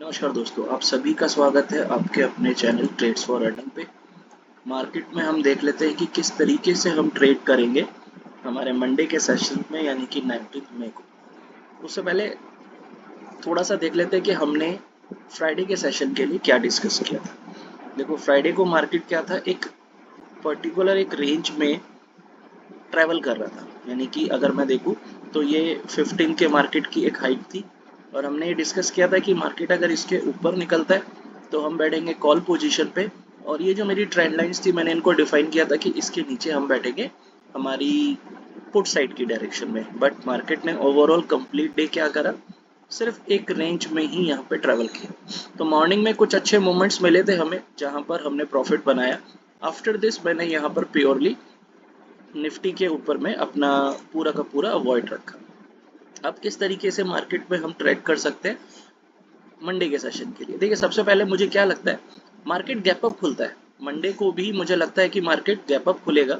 नमस्कार दोस्तों, आप सभी का स्वागत है आपके अपने चैनल ट्रेड्स फॉर अर्निंग पे। मार्केट में हम देख लेते हैं कि किस तरीके से हम ट्रेड करेंगे हमारे मंडे के सेशन में, यानी कि 19 मई को। उससे पहले थोड़ा सा देख लेते हैं कि हमने फ्राइडे के सेशन के लिए क्या डिस्कस किया था। देखो, फ्राइडे को मार्केट क्या था, एक पर्टिकुलर एक रेंज में ट्रैवल कर रहा था। यानी कि अगर मैं देखूँ तो ये 15 के मार्केट की एक हाइट थी और हमने ये डिस्कस किया था कि मार्केट अगर इसके ऊपर निकलता है तो हम बैठेंगे कॉल पोजीशन पे। और ये जो मेरी ट्रेंड लाइंस थी, मैंने इनको डिफाइन किया था कि इसके नीचे हम बैठेंगे हमारी पुट साइड की डायरेक्शन में। बट मार्केट ने ओवरऑल कंप्लीट डे क्या करा, सिर्फ एक रेंज में ही यहाँ पे ट्रैवल किया। तो मॉर्निंग में कुछ अच्छे मोमेंट्स मिले थे हमें, जहाँ पर हमने प्रॉफिट बनाया। आफ्टर दिस मैंने यहाँ पर प्योरली निफ्टी के ऊपर में अपना पूरा का पूरा अवॉइड रखा। अब किस तरीके से मार्केट में हम ट्रेड कर सकते हैं मंडे के सेशन के लिए? देखिए, सबसे पहले मुझे क्या लगता है, मार्केट गैप अप खुलता है मंडे को भी। मुझे लगता है कि मार्केट गैप अप खुलेगा,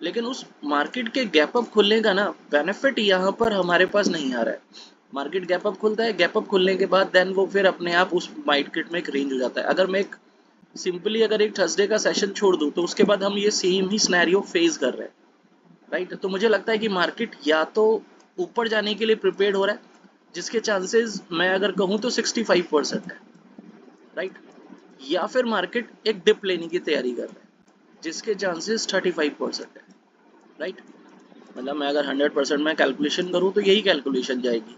लेकिन उस मार्केट के गैप अप खुलने का ना बेनिफिट यहाँ पर हमारे पास नहीं आ रहा है। मार्केट गैप अप खुलता है, गैप अप खुलने के बाद देन वो फिर अपने आप उस मार्केट में एक रेंज हो जाता है। अगर मैं एक सिंपली अगर एक थर्सडे का सेशन छोड़ दूं तो उसके बाद हम ये सेम ही सिनेरियो फेस कर रहे हैं, राइट। तो मुझे लगता है कि मार्केट या तो ऊपर जाने के लिए प्रिपेयर्ड हो रहा है, जिसके चांसेस मैं अगर कहूँ तो 65% है, राइट। या फिर मार्केट एक डिप लेने की तैयारी कर रहा है, जिसके चांसेस 35% है, राइट। मतलब मैं अगर 100% में कैलकुलेशन करूँ तो यही कैलकुलेशन जाएगी।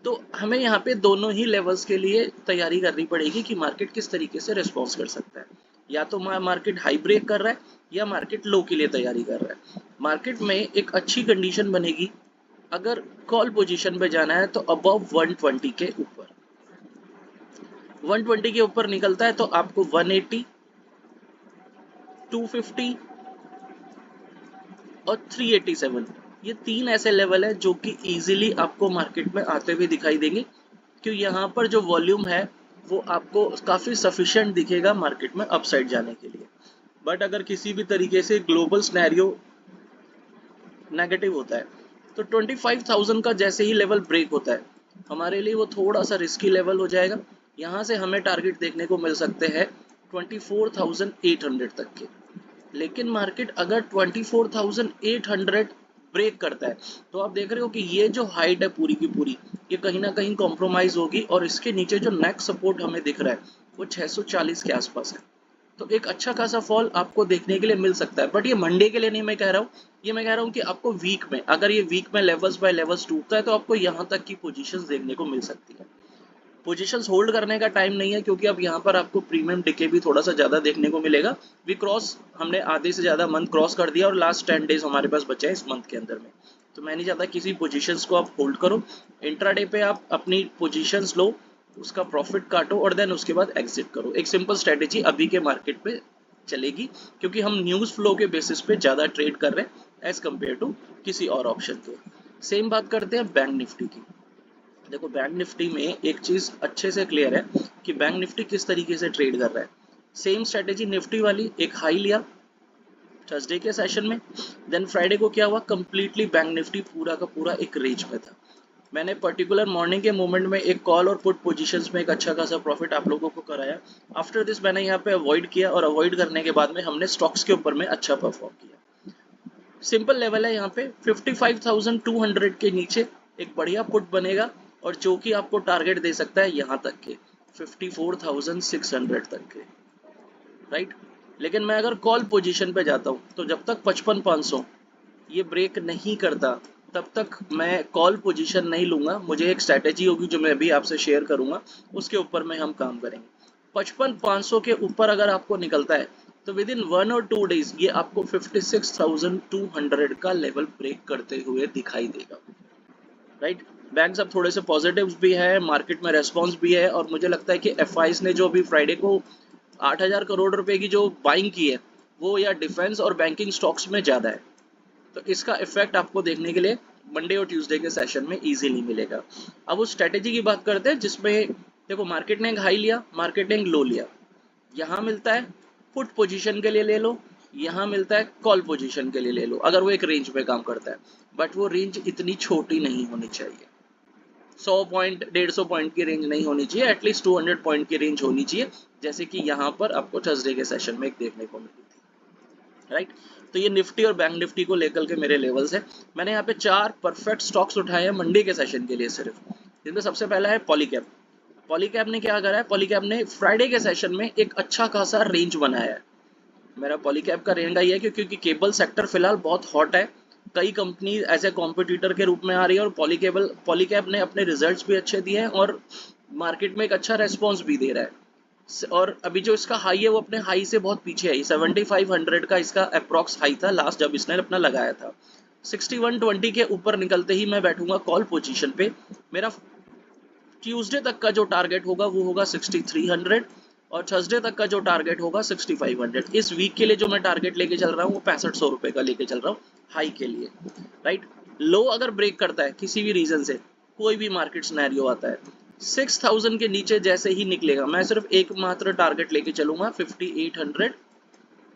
तो हमें यहाँ पे दोनों ही लेवल्स के लिए तैयारी करनी पड़ेगी कि मार्केट किस तरीके से रिस्पॉन्स कर सकता है। या तो मार्केट हाई ब्रेक कर रहा है या मार्केट लो के लिए तैयारी कर रहा है। मार्केट में एक अच्छी कंडीशन बनेगी अगर कॉल पोजीशन पे जाना है तो अबव 120 के ऊपर। 120 के ऊपर निकलता है तो आपको 180, 250 और 387, ये तीन ऐसे लेवल है जो कि इजीली आपको मार्केट में आते हुए दिखाई देंगे, क्योंकि यहाँ पर जो वॉल्यूम है वो आपको काफी सफिशिएंट दिखेगा मार्केट में अपसाइड जाने के लिए। बट अगर किसी भी तरीके से ग्लोबल सिनेरियो नेगेटिव होता है तो 25,000 का जैसे ही लेवल ब्रेक होता है हमारे लिए वो थोड़ा सा रिस्की लेवल हो जाएगा। यहाँ से हमें टारगेट देखने को मिल सकते हैं 24,800 तक के। लेकिन मार्केट अगर 24,800 ब्रेक करता है तो आप देख रहे हो कि ये जो हाइट है पूरी की पूरी, ये कहीं ना कहीं कॉम्प्रोमाइज होगी और इसके नीचे जो नेक्स्ट सपोर्ट हमें दिख रहा है वो 640 के आसपास है। तो एक अच्छा खासा फॉल आपको देखने के लिए मिल सकता है। बट ये मंडे के लिए नहीं मैं कह रहा हूँ, ये मैं कह रहा हूँ कि आपको वीक में, अगर ये वीक में लेवल्स बाय लेवल्स टूटता है तो आपको यहाँ तक की पोजीशंस देखने को मिल सकती है। पोजीशंस होल्ड करने का टाइम नहीं है, क्योंकि अब यहाँ पर आपको प्रीमियम डिके भी थोड़ा सा ज्यादा देखने को मिलेगा। वी क्रॉस, हमने आधे से ज्यादा मंथ क्रॉस कर दिया और लास्ट 10 डेज हमारे पास बचे हैं इस मंथ के अंदर में। तो मैं नहीं चाहता किसी पोजीशंस को आप होल्ड करो। इंट्राडे पे आप अपनी पोजीशंस लो, उसका प्रॉफिट काटो और देन उसके बाद एग्जिट करो। एक सिंपल स्ट्रेटेजी अभी के मार्केट पे चलेगी, क्योंकि हम न्यूज फ्लो के बेसिस पे ज्यादा ट्रेड कर रहे हैं एज कम्पेयर टू किसी और ऑप्शन के। सेम बात करते हैं बैंक निफ्टी की। देखो, बैंक निफ्टी में एक चीज अच्छे से क्लियर है कि बैंक निफ्टी किस तरीके से ट्रेड कर रहा है। सेम स्ट्रेटेजी निफ्टी वाली, एक हाई लिया थर्सडे के सेशन में, देन फ्राइडे को क्या हुआ, कंप्लीटली बैंक निफ्टी पूरा का पूरा एक रेंज में था। मैंने पर्टिकुलर मॉर्निंग के मोमेंट में एक कॉल और पुट पोजीशंस में एक अच्छा खासा प्रॉफिट आप लोगों को कराया। आफ्टर दिस मैंने यहाँ पे अवॉइड किया और अवॉइड करने के बाद में हमने स्टॉक्स के ऊपर में अच्छा परफॉर्म किया। सिंपल लेवल है यहाँ पे 55,200 के नीचे एक बढ़िया पुट बनेगा और जो कि आपको टारगेट दे सकता है यहाँ तक के 54,600 तक के, राइट। लेकिन मैं अगर कॉल पोजीशन पे जाता हूँ तो जब तक 55,500 ये ब्रेक नहीं करता तब तक मैं कॉल पोजीशन नहीं लूंगा। मुझे एक स्ट्रैटेजी होगी जो मैं अभी आपसे शेयर करूंगा, उसके ऊपर में हम काम करेंगे। 55,500 के ऊपर अगर आपको निकलता है तो विद इन 1 और 2 डेज ये आपको 56,200 का लेवल ब्रेक करते हुए दिखाई देगा, राइट। बैंक अब थोड़े से पॉजिटिव्स भी है, मार्केट में रेस्पॉन्स भी है और मुझे लगता है कि एफआईज ने जो अभी फ्राइडे को 8,000 करोड़ रुपए की जो बाइंग की है वो या डिफेंस और बैंकिंग स्टॉक्स में ज्यादा है। तो इसका इफेक्ट आपको देखने के लिए मंडे और ट्यूसडे के सेशन में इजीली मिलेगा। अब उस स्ट्रेटेजी की बात करते हैं जिसमें देखो, मार्केट ने एक हाई लिया, मार्केट ने एक लो लिया, यहाँ मिलता है पुट पोजीशन के लिए ले लो, यहाँ मिलता है कॉल पोजीशन के लिए ले लो, अगर वो एक रेंज पे काम करता है। बट वो रेंज इतनी छोटी नहीं होनी चाहिए। 100 पॉइंट 150 पॉइंट की रेंज नहीं होनी चाहिए, एटलीस्ट 200 पॉइंट की रेंज होनी चाहिए, जैसे कि यहाँ पर आपको थर्सडे के सेशन में एक देखने को मिली थी, राइट। तो ये निफ्टी और बैंक निफ्टी को लेकर के मेरे लेवल्स है। मैंने यहाँ पे 4 परफेक्ट स्टॉक्स उठाए हैं मंडे के सेशन के लिए सिर्फ, जिनमें सबसे पहला है पॉलीकैब। पॉलीकैब ने क्या करा है, पॉलीकैब ने फ्राइडे के सेशन में एक अच्छा खासा रेंज बनाया है। मेरा पॉलीकैब का रेंज ये है क्योंकि केबल सेक्टर फिलहाल बहुत हॉट है, कई कंपनी एज ए कॉम्पिटिटर के रूप में आ रही है, और पॉलीकैब ने अपने रिजल्ट्स भी अच्छे दिए हैं और मार्केट में एक अच्छा रेस्पॉन्स भी दे रहा है। और अभी जो इसका हाई है वो अपने हाई से बहुत पीछे है, 7500 का इसका अप्रॉक्स हाई था लास्ट जब इसने अपना लगाया था। 6120 के ऊपर निकलते ही मैं बैठूंगा कॉल पोजीशन पे। मेरा ट्यूसडे तक का जो टारगेट होगा वो होगा 6300, और थर्सडे तक का जो टारगेट होगा 6500। इस वीक के लिए जो मैं टारगेट लेके चल रहा हूँ वो 6500 रुपए का लेके चल रहा हूँ हाई के लिए, राइट। लो अगर ब्रेक करता है किसी भी रीजन से, कोई भी मार्केट सिनेरियो आता है, 6000 के नीचे जैसे ही निकलेगा, मैं सिर्फ एक मात्र टारगेट लेके चलूंगा 5800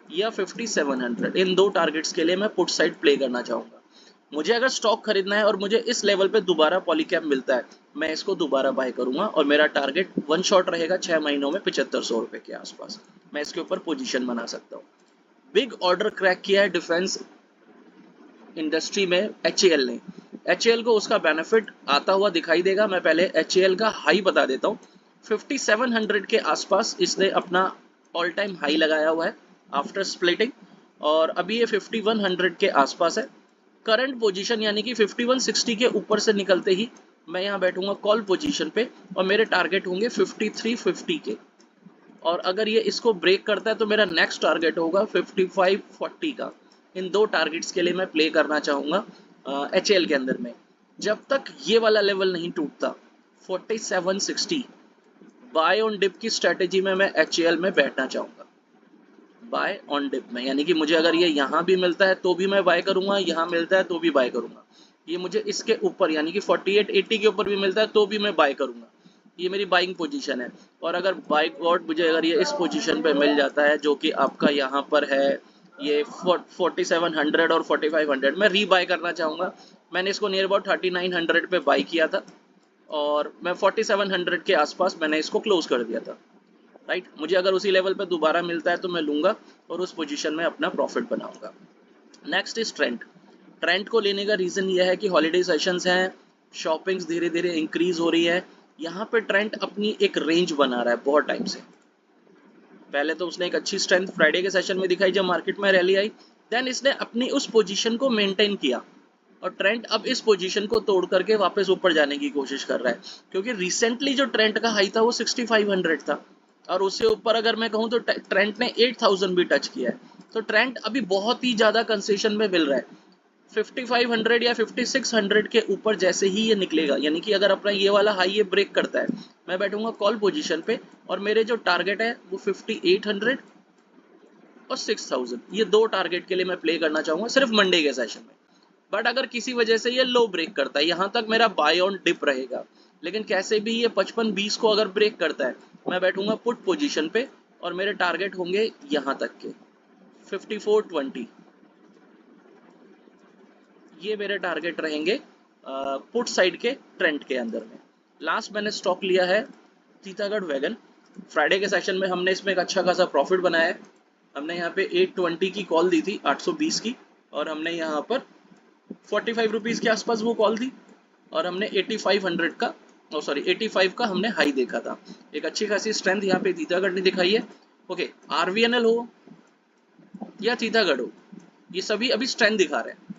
या 5700। इन दो टारगेट्स के लिए मैं पुट साइड प्ले करना चाहूंगा। मुझे अगर स्टॉक खरीदना है और मुझे इस लेवल पे दोबारा पॉलीकैब मिलता है, मैं इसको दोबारा बाय करूंगा, और मेरा टारगेट वन शॉट रहेगा 6 महीनों में 7500 रुपए के आसपास। मैं इसके ऊपर पोजीशन बना सकता हूँ। बिग ऑर्डर क्रैक किया है डिफेंस इंडस्ट्री में HAL ने। HAL को उसका बेनिफिट आता हुआ दिखाई देगा। मैं पहले HAL का हाई बता देता हूँ। 5700 के आसपास इसने अपना ऑल टाइम हाई लगाया हुआ है आफ्टर स्प्लिटिंग, और अभी ये 5100 के आसपास है। करंट पोजीशन यानी कि 5160 के ऊपर से निकलते ही मैं यहाँ बैठूंगा कॉल पोजीशन पे, और मेरे टारगेट होंगे 5350 के। और अगर ये इसको ब्रेक करता है तो मेरा नेक्स्ट टारगेट होगा 5540 का। इन दो टारगेट्स के लिए मैं प्ले करना चाहूंगा HAL के अंदर में। जब तक ये वाला लेवल नहीं टूटता 4760, बाय ऑन डिप की स्ट्रेटेजी में मैं HAL में बैठना चाहूंगा, बाय ऑन डिप में, यानी कि मुझे अगर ये यहाँ भी मिलता है तो भी मैं बाय करूंगा, यहाँ मिलता है तो भी बाय करूंगा, ये मुझे इसके ऊपर यानी कि 4880 के ऊपर भी मिलता है तो भी मैं बाय करूंगा। ये मेरी बाइंग पोजीशन है। और अगर बाय गॉड मुझे अगर ये इस पोजीशन पे मिल जाता है जो कि आपका यहाँ पर है, ये 4700 और 4500, मैं रीबाय करना चाहूंगा। मैंने इसको नियर अबाउट 3900 पे बाय किया था, और मैं 4700 के आसपास मैंने इसको क्लोज कर दिया था, राइट। मुझे अगर उसी लेवल पे दोबारा मिलता है तो मैं लूंगा और उस पोजीशन में अपना प्रॉफिट बनाऊंगा। Next is trend. ट्रेंड को लेने का रीजन ये है कि हॉलीडे सेशंस हैं, शॉपिंग्स धीरे धीरे इंक्रीज हो रही है। यहाँ पे ट्रेंड अपनी एक रेंज बना रहा है बहुत टाइम से। पहले तो उसने एक अच्छी स्ट्रेंथ फ्राइडे के सेशन में दिखाई जब मार्केट में रैली आई, देन इसने अपनी उस पोजीशन को मेंटेन किया, और ट्रेंड अब इस पोजीशन को तोड़ करके वापस ऊपर जाने की कोशिश कर रहा है, क्योंकि रिसेंटली जो ट्रेंड का हाई था वो 6500 था, और उससे ऊपर अगर मैं कहूँ तो ट्रेंड ने 8000 भी टच किया है। तो ट्रेंड अभी बहुत ही ज्यादा कंसेशन में मिल रहा है। 5500 या 5600 के ऊपर जैसे ही ये निकलेगा, यानी कि अगर अपना ये वाला हाई ये ब्रेक करता है, मैं बैठूंगा कॉल पोजीशन पे, और मेरे जो टारगेट है वो 5800 और 6000, ये दो टारगेट के लिए मैं प्ले करना चाहूंगा सिर्फ मंडे के सेशन में। बट अगर किसी वजह से ये लो ब्रेक करता है, यहाँ तक मेरा बाय ऑन डिप रहेगा, लेकिन कैसे भी ये 5520 को अगर ब्रेक करता है, मैं बैठूंगा पुट पोजीशन पे, और मेरे टारगेट होंगे यहाँ तक के 5420। ये मेरे टारगेट रहेंगे पुट साइड के ट्रेंड के अंदर में। लास्ट मैंने स्टॉक लिया है तीतागढ़ वैगन। फ्राइडे के सेशन में हमने इसमें एक अच्छा खासा प्रॉफिट बनाया है। हमने यहाँ पे 820 की कॉल दी थी, 820 की, और हमने यहाँ पर 45 रुपीज के आसपास वो कॉल थी, और हमने 8500 का, सॉरी 85 का हमने हाई देखा था। एक अच्छी खासी स्ट्रेंथ यहाँ पे तीतागढ़ ने दिखाई है। ओके, RVNL हो या तीतागढ़ हो, ये सभी अभी स्ट्रेंथ दिखा रहे हैं,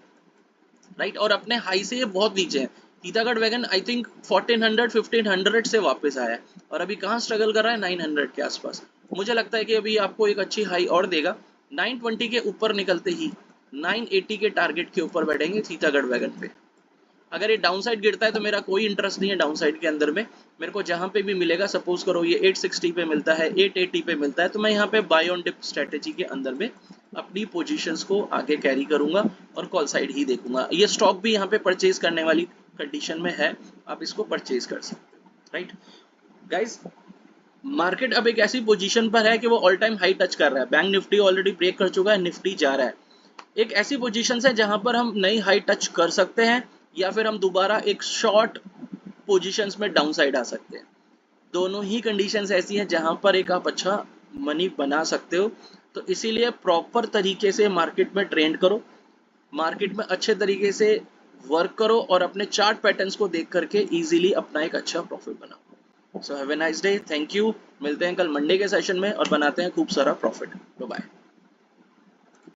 राइट। और अपने हाई से ये बहुत नीचे है। तीतागढ़ वैगन आई थिंक 1400 1500 से वापस आया है, और अभी कहाँ स्ट्रगल कर रहा है 900 के आसपास। मुझे लगता है कि अभी आपको एक अच्छी हाई और देगा। 920 के ऊपर निकलते ही 980 के टारगेट के ऊपर बैठेंगे तीतागढ़ वैगन पे। अगर ये डाउन साइड गिरता है तो मेरा कोई इंटरेस्ट नहीं है डाउन साइड के अंदर में। मेरे को जहां पे भी मिलेगा, सपोज करो ये 860 पे मिलता है, 880 पे मिलता है, तो मैं यहाँ पे बाय ऑन डिप स्ट्रेटेजी के अंदर में अपनी पोजीशंस को आगे कैरी करूंगा और कॉल साइड ही देखूंगा। ये स्टॉक भी यहाँ पे परचेज करने वाली कंडीशन में है, आप इसको परचेज कर सकते हो, राइट गाइज। मार्केट अब एक ऐसी पोजीशन पर है कि वो ऑल टाइम हाई टच कर रहा है। बैंक निफ्टी ऑलरेडी ब्रेक कर चुका है, निफ्टी जा रहा है। एक ऐसी पोजीशन है जहां पर हम नई हाई टच कर सकते हैं, या फिर हम दोबारा एक शॉर्ट पोजीशंस में डाउन साइड आ सकते हैं। दोनों ही कंडीशंस ऐसी हैं जहां पर एक आप अच्छा मनी बना सकते हो। तो इसीलिए प्रॉपर तरीके से मार्केट में ट्रेड करो, मार्केट में अच्छे तरीके से वर्क करो और अपने चार्ट पैटर्न्स को देख करके इजीली अपना एक अच्छा प्रॉफिट बनाओ। So have a nice day, thank you. मिलते हैं कल मंडे के सेशन में और बनाते हैं खूब सारा प्रॉफिट। Bye bye.